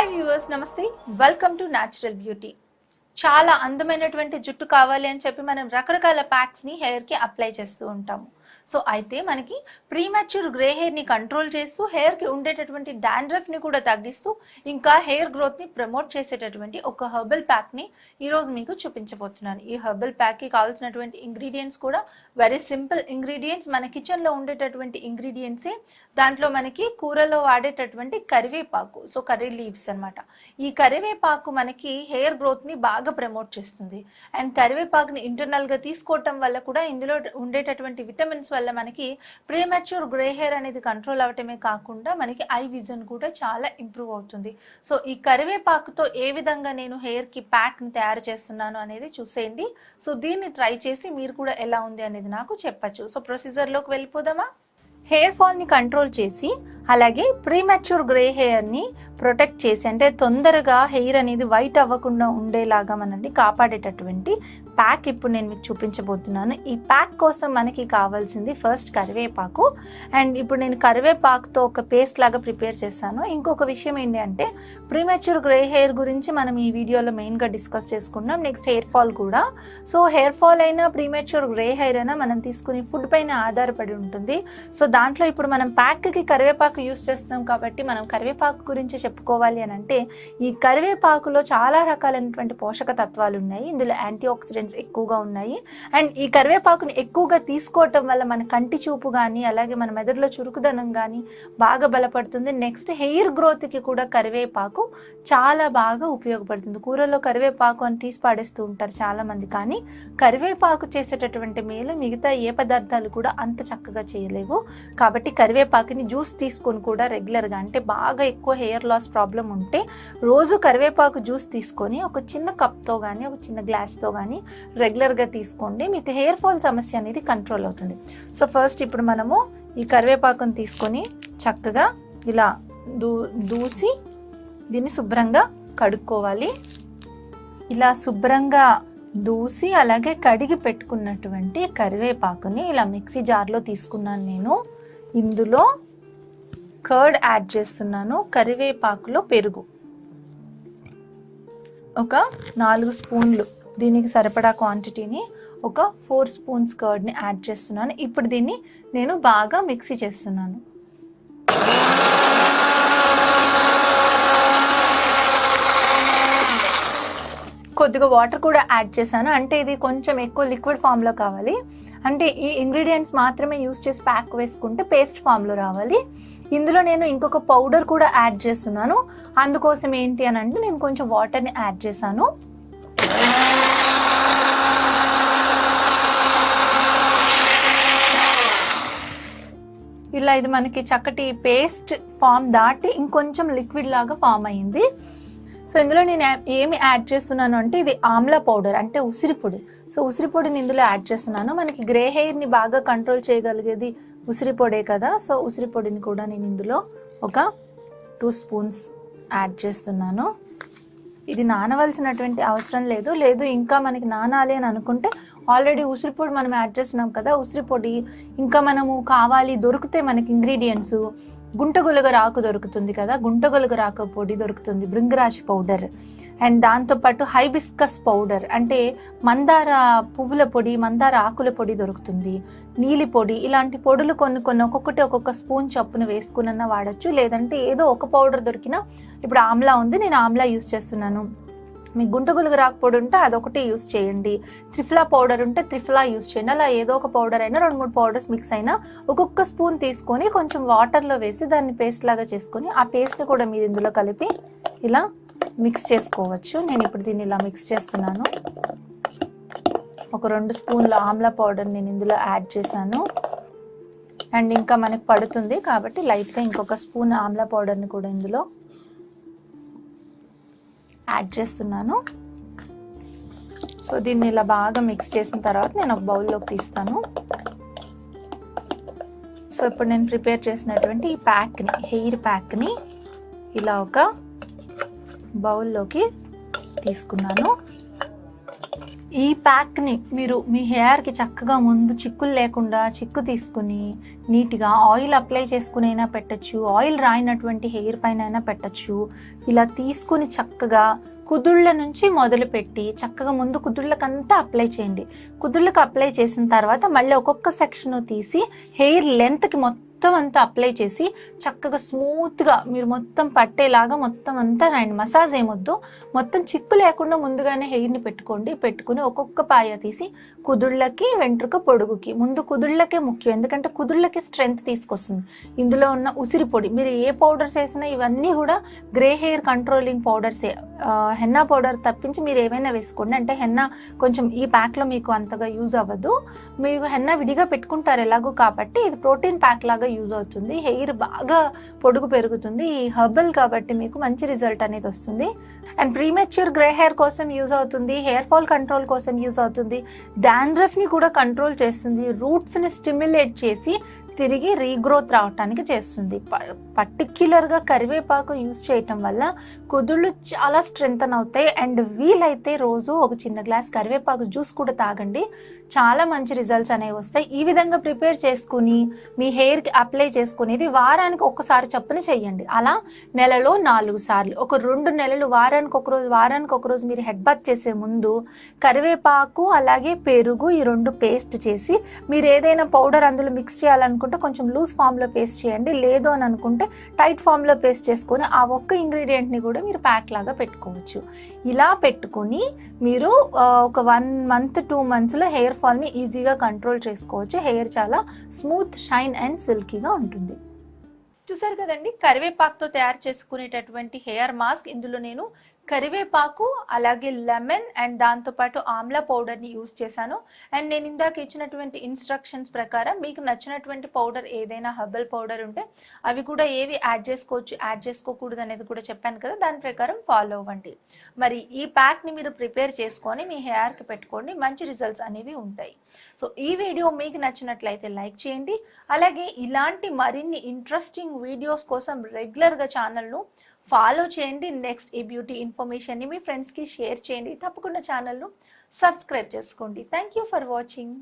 Hi viewers, నమస్తే. Welcome to natural beauty. చాలా అందమైనటువంటి జుట్టు కావాలి అని చెప్పి మనం రకరకాల ప్యాక్స్ని హెయిర్కి అప్లై చేస్తూ ఉంటాము. సో అయితే మనకి ప్రీమెచ్యూర్ గ్రే హెయిర్ని కంట్రోల్ చేస్తూ హెయిర్కి ఉండేటటువంటి డాండ్రఫ్ని కూడా తగ్గిస్తూ ఇంకా హెయిర్ గ్రోత్ని ప్రమోట్ చేసేటటువంటి ఒక హెర్బల్ ప్యాక్ని ఈరోజు మీకు చూపించబోతున్నాను. ఈ హెర్బల్ ప్యాక్కి కావాల్సినటువంటి ఇంగ్రీడియంట్స్ కూడా వెరీ సింపుల్ ఇంగ్రీడియంట్స్, మన కిచెన్లో ఉండేటటువంటి ఇంగ్రీడియంట్సే. దాంట్లో మనకి కూరలో వాడేటటువంటి కరివేపాకు, సో కర్రీ లీవ్స్ అనమాట. ఈ కరివేపాకు మనకి హెయిర్ గ్రోత్ని బాగా ప్రమోట్ చేస్తుంది. అండ్ కరివేపాకుని ఇంటర్నల్గా తీసుకోవటం వల్ల కూడా ఇందులో ఉండేటటువంటి విటమిన్స్ వల్ల మనకి ప్రీమెచ్యూర్ గ్రే హెయిర్ అనేది కంట్రోల్ అవటమే కాకుండా మనకి ఐ విజన్ కూడా చాలా ఇంప్రూవ్ అవుతుంది. సో ఈ కరివేపాకుతో ఏ విధంగా నేను హెయిర్కి ప్యాక్ని తయారు చేస్తున్నాను అనేది చూసేయండి. సో దీన్ని ట్రై చేసి మీరు కూడా ఎలా ఉంది అనేది నాకు చెప్పచ్చు. సో ప్రొసీజర్లోకి వెళ్ళిపోదామా? హెయిర్ ఫాల్ని కంట్రోల్ చేసి అలాగే ప్రీమెచ్యూర్ గ్రే హెయిర్ని ప్రొటెక్ట్ చేసి, అంటే తొందరగా హెయిర్ అనేది వైట్ అవ్వకుండా ఉండేలాగా మనల్ని కాపాడేటటువంటి ప్యాక్ ఇప్పుడు నేను మీకు చూపించబోతున్నాను. ఈ ప్యాక్ కోసం మనకి కావాల్సింది ఫస్ట్ కరివేపాకు. అండ్ ఇప్పుడు నేను కరివేపాకుతో ఒక పేస్ట్ లాగా ప్రిపేర్ చేశాను. ఇంకొక విషయం ఏంటి అంటే ప్రీమెచ్యూర్ గ్రే హెయిర్ గురించి మనం ఈ వీడియోలో మెయిన్గా డిస్కస్ చేసుకున్నాం. నెక్స్ట్ హెయిర్ ఫాల్ కూడా. సో హెయిర్ ఫాల్ అయినా ప్రీమెచ్యూర్ గ్రే హెయిర్ అయినా మనం తీసుకునే ఫుడ్ పైన ఆధారపడి ఉంటుంది. సో దాంట్లో ఇప్పుడు మనం ప్యాక్కి కరివేపాకు యూస్ చేస్తున్నాం కాబట్టి మనం కరివేపాకు గురించి చెప్పుకోవాలి అని అంటే ఈ కరివేపాకులో చాలా రకాలైనటువంటి పోషక తత్వాలు ఉన్నాయి. ఇందులో యాంటీ ఆక్సిడెంట్స్ ఎక్కువగా ఉన్నాయి. అండ్ ఈ కరివేపాకుని ఎక్కువగా తీసుకోవటం వల్ల మన కంటి చూపు కానీ అలాగే మన మెదడులో చురుకుదనం కానీ బాగా బలపడుతుంది. నెక్స్ట్ హెయిర్ గ్రోత్కి కూడా కరివేపాకు చాలా బాగా ఉపయోగపడుతుంది. కూరలో కరివేపాకు అని తీసి పాడేస్తూ ఉంటారు చాలా మంది, కానీ కరివేపాకు చేసేటటువంటి మేలు మిగతా ఏ పదార్థాలు కూడా అంత చక్కగా చేయలేవు. కాబట్టి కరివేపాకుని జ్యూస్ తీసుకొని కూడా రెగ్యులర్గా, అంటే బాగా ఎక్కువ హెయిర్ లాస్ ప్రాబ్లం ఉంటే రోజు కరివేపాకు జ్యూస్ తీసుకొని ఒక చిన్న కప్తో కానీ ఒక చిన్న గ్లాస్తో కానీ రెగ్యులర్గా తీసుకోండి. మీకు హెయిర్ ఫాల్ సమస్య అనేది కంట్రోల్ అవుతుంది. సో ఫస్ట్ ఇప్పుడు మనము ఈ కరివేపాకుని తీసుకొని చక్కగా ఇలా దూసి దీన్ని శుభ్రంగా కడుక్కోవాలి. ఇలా శుభ్రంగా దూసి అలాగే కడిగి పెట్టుకున్నటువంటి కరివేపాకుని ఇలా మిక్సీ జార్లో తీసుకున్నాను నేను. ఇందులో కర్డ్ యాడ్ చేస్తున్నాను. కరివేపాకులో పెరుగు ఒక 4 స్పూన్లు, దీనికి సరిపడా క్వాంటిటీని ఒక 4 స్పూన్స్ కర్డ్ని యాడ్ చేస్తున్నాను. ఇప్పుడు దీన్ని నేను బాగా మిక్సీ చేస్తున్నాను. కొద్దిగా వాటర్ కూడా యాడ్ చేశాను, అంటే ఇది కొంచెం ఎక్కువ లిక్విడ్ ఫామ్లో కావాలి. అంటే ఈ ఇంగ్రీడియంట్స్ మాత్రమే యూస్ చేసి ప్యాక్ వేసుకుంటే పేస్ట్ ఫామ్లో రావాలి. ఇందులో నేను ఇంకొక పౌడర్ కూడా యాడ్ చేస్తున్నాను. అందుకోసం ఏంటి అని అంటే నేను కొంచెం వాటర్ని యాడ్ చేశాను. ఇలా ఇది మనకి చక్కటి పేస్ట్ ఫామ్ దాటి ఇంకొంచెం లిక్విడ్ లాగా ఫామ్ అయింది. సో ఇందులో నేను ఏమి యాడ్ చేస్తున్నాను అంటే ఇది ఆమ్లా పౌడర్, అంటే ఉసిరిపొడి. సో ఉసిరిపొడిని ఇందులో యాడ్ చేస్తున్నాను. మనకి గ్రే హెయిర్ని బాగా కంట్రోల్ చేయగలిగేది ఉసిరిపొడే కదా. సో ఉసిరిపొడిని కూడా నేను ఇందులో ఒక 2 స్పూన్స్ యాడ్ చేస్తున్నాను. ఇది నానవలసినటువంటి అవసరం లేదు ఇంకా మనకి నానాలి అని అనుకుంటే ఆల్రెడీ ఉసిరిపొడి మనం యాడ్ చేస్తున్నాం కదా, ఉసిరిపొడి ఇంకా మనము కావాలి దొరికితే మనకి ఇంగ్రీడియంట్స్ గుంటగొలగరాకు దొరుకుతుంది కదా, గుంటగొలగరాకు పొడి దొరుకుతుంది, భృంగరాజి పౌడర్, అండ్ దాంతోపాటు హైబిస్కస్ పౌడర్, అంటే మందార పువ్వుల పొడి, మందార ఆకుల పొడి దొరుకుతుంది, నీలి పొడి. ఇలాంటి పొడులు కొన్ని ఒక్కొక్కటి ఒక్కొక్క స్పూన్ చొప్పున వేసుకున్నా వాడచ్చు. లేదంటే ఏదో ఒక పౌడర్ దొరికినా, ఇప్పుడు ఆమ్లా ఉంది, నేను ఆమ్లా యూస్ చేస్తున్నాను. మీకు గుంటగులుగు రాకు పొడి ఉంటే అదొకటి యూస్ చేయండి. త్రిఫలా పౌడర్ ఉంటే త్రిఫలా యూస్ చేయండి. అలా ఏదో ఒక పౌడర్ అయినా 2-3 పౌడర్స్ మిక్స్ అయినా ఒక్కొక్క స్పూన్ తీసుకొని కొంచెం వాటర్లో వేసి దాన్ని పేస్ట్ లాగా చేసుకొని ఆ పేస్ట్ని కూడా మీరు ఇందులో కలిపి ఇలా మిక్స్ చేసుకోవచ్చు. నేను ఇప్పుడు దీన్ని ఇలా మిక్స్ చేస్తున్నాను. ఒక 2 స్పూన్ల ఆమ్లా పౌడర్ నేను ఇందులో యాడ్ చేశాను. అండ్ ఇంకా మనకు పడుతుంది కాబట్టి లైట్గా ఇంకొక స్పూన్ ఆమ్లా పౌడర్ని కూడా ఇందులో యాడ్ చేస్తున్నాను. సో దీన్ని ఇలా బాగా మిక్స్ చేసిన తర్వాత నేను ఒక బౌల్లోకి తీస్తాను. సో ఇప్పుడు నేను ప్రిపేర్ చేసినటువంటి ఈ ప్యాక్ని, హెయిర్ ప్యాక్ని ఇలా ఒక బౌల్లోకి తీసుకున్నాను. ఈ ప్యాక్ని మీరు మీ హెయిర్కి చక్కగా ముందు చిక్కులు లేకుండా చిక్కు తీసుకుని నీట్గా ఆయిల్ అప్లై చేసుకునైనా పెట్టచ్చు, ఆయిల్ రాయినటువంటి హెయిర్ పైన అయినా పెట్టచ్చు. ఇలా తీసుకుని చక్కగా కుదుళ్ళ నుంచి మొదలుపెట్టి చక్కగా ముందు కుదుళ్ళకంతా అప్లై చేయండి. కుదుళ్ళకి అప్లై చేసిన తర్వాత మళ్ళీ ఒక్కొక్క సెక్షన్ తీసి హెయిర్ లెంత్కి మొత్తం అంతా అప్లై చేసి చక్కగా స్మూత్గా మీరు మొత్తం పట్టేలాగా మొత్తం అంతా రాయండి. మసాజ్ ఏమొద్దు, మొత్తం చిక్కు లేకుండా ముందుగానే హెయిర్ని పెట్టుకుని ఒక్కొక్క పాయ తీసి కుదుళ్ళకి వెంట్రుక పొడుగుకి, ముందు కుదుళ్ళకే ముఖ్యం, ఎందుకంటే కుదుళ్ళకి స్ట్రెంగ్త్ తీసుకొస్తుంది. ఇందులో ఉన్న ఉసిరి పొడి, మీరు ఏ పౌడర్స్ వేసినా ఇవన్నీ కూడా గ్రే హెయిర్ కంట్రోలింగ్ పౌడర్సే. హెన్నా పౌడర్ తప్పించి మీరు ఏమైనా వేసుకోండి. అంటే హెన్నా కొంచెం ఈ ప్యాక్లో మీకు అంతగా యూజ్ అవ్వదు, మీరు హెన్నా విడిగా పెట్టుకుంటారు ఎలాగో, కాబట్టి ఇది ప్రోటీన్ ప్యాక్ లాగా యూజ్ అవుతుంది. హెయిర్ బాగా పొడుగు పెరుగుతుంది. ఈ హెర్బల్ కాబట్టి మీకు మంచి రిజల్ట్ అనేది వస్తుంది. అండ్ ప్రీమెచ్యూర్ గ్రే హెయిర్ కోసం యూజ్ అవుతుంది, హెయిర్ ఫాల్ కంట్రోల్ కోసం యూజ్ అవుతుంది, డాండ్రఫ్ని కూడా కంట్రోల్ చేస్తుంది, రూట్స్ని స్టిమ్యులేట్ చేసి తిరిగి రీగ్రోత్ రావటానికి చేస్తుంది. పర్టిక్యులర్గా కరివేపాకు యూజ్ చేయటం వల్ల కుదుళ్ళు చాలా స్ట్రెంగ్తన్ అవుతాయి. అండ్ వీలైతే రోజు ఒక చిన్న గ్లాస్ కరివేపాకు జ్యూస్ కూడా తాగండి, చాలా మంచి రిజల్ట్స్ అనేవి వస్తాయి. ఈ విధంగా ప్రిపేర్ చేసుకుని మీ హెయిర్కి అప్లై చేసుకునేది వారానికి ఒక్కసారి చొప్పున చెయ్యండి. అలా నెలలో 4 సార్లు, ఒక 2 నెలలు వారానికి ఒక రోజు మీరు హెడ్ బాత్ చేసే ముందు కరివేపాకు అలాగే పెరుగు ఈ 2 పేస్ట్ చేసి, మీరు ఏదైనా పౌడర్ అందులో మిక్స్ చేయాలనుకుంటే కొంచెం లూజ్ ఫామ్లో పేస్ట్ చేయండి, లేదు అని అనుకుంటే టైట్ ఫామ్లో పేస్ట్ చేసుకొని ఆ ఒక్క ఇంగ్రీడియంట్ని కూడా మీరు ప్యాక్ లాగా పెట్టుకోవచ్చు. ఇలా పెట్టుకొని మీరు ఒక 1 మంత్ 2 మంత్స్లో హెయిర్ ఫాల్ని ఈజీగా కంట్రోల్ చేసుకోవచ్చు. హెయిర్ చాలా స్మూత్, షైన్ అండ్ సిల్కీగా ఉంటుంది. చూసారు కదండి, కరివేపాకుతో తయారు చేసుకునేటటువంటి హెయిర్ మాస్క్. ఇందులో నేను కరివేపాకు అలాగే లెమన్ అండ్ దాంతోపాటు ఆమ్లా పౌడర్ని యూజ్ చేశాను. అండ్ నేను ఇందాక ఇచ్చినటువంటి ఇన్స్ట్రక్షన్స్ ప్రకారం మీకు నచ్చినటువంటి పౌడర్ ఏదైనా హెర్బల్ పౌడర్ ఉంటే అవి కూడా ఏవి యాడ్ చేసుకోవచ్చు, యాడ్ చేసుకోకూడదు అనేది కూడా చెప్పాను కదా, దాని ప్రకారం ఫాలో అవ్వండి. మరి ఈ ప్యాక్ని మీరు ప్రిపేర్ చేసుకొని మీ హెయిర్కి పెట్టుకోండి, మంచి రిజల్ట్స్ అనేవి ఉంటాయి. సో ఈ వీడియో మీకు నచ్చినట్లయితే లైక్ చేయండి. అలాగే ఇలాంటి మరిన్ని ఇంట్రెస్టింగ్ వీడియోస్ కోసం రెగ్యులర్గా ఛానల్ను ఫాలో చేయండి. నెక్స్ట్ ఈ బ్యూటీ ఇన్ఫర్మేషన్ని మీ ఫ్రెండ్స్కి షేర్ చేయండి. తప్పకుండా ఛానల్ను సబ్స్క్రైబ్ చేసుకోండి. Thank you for watching.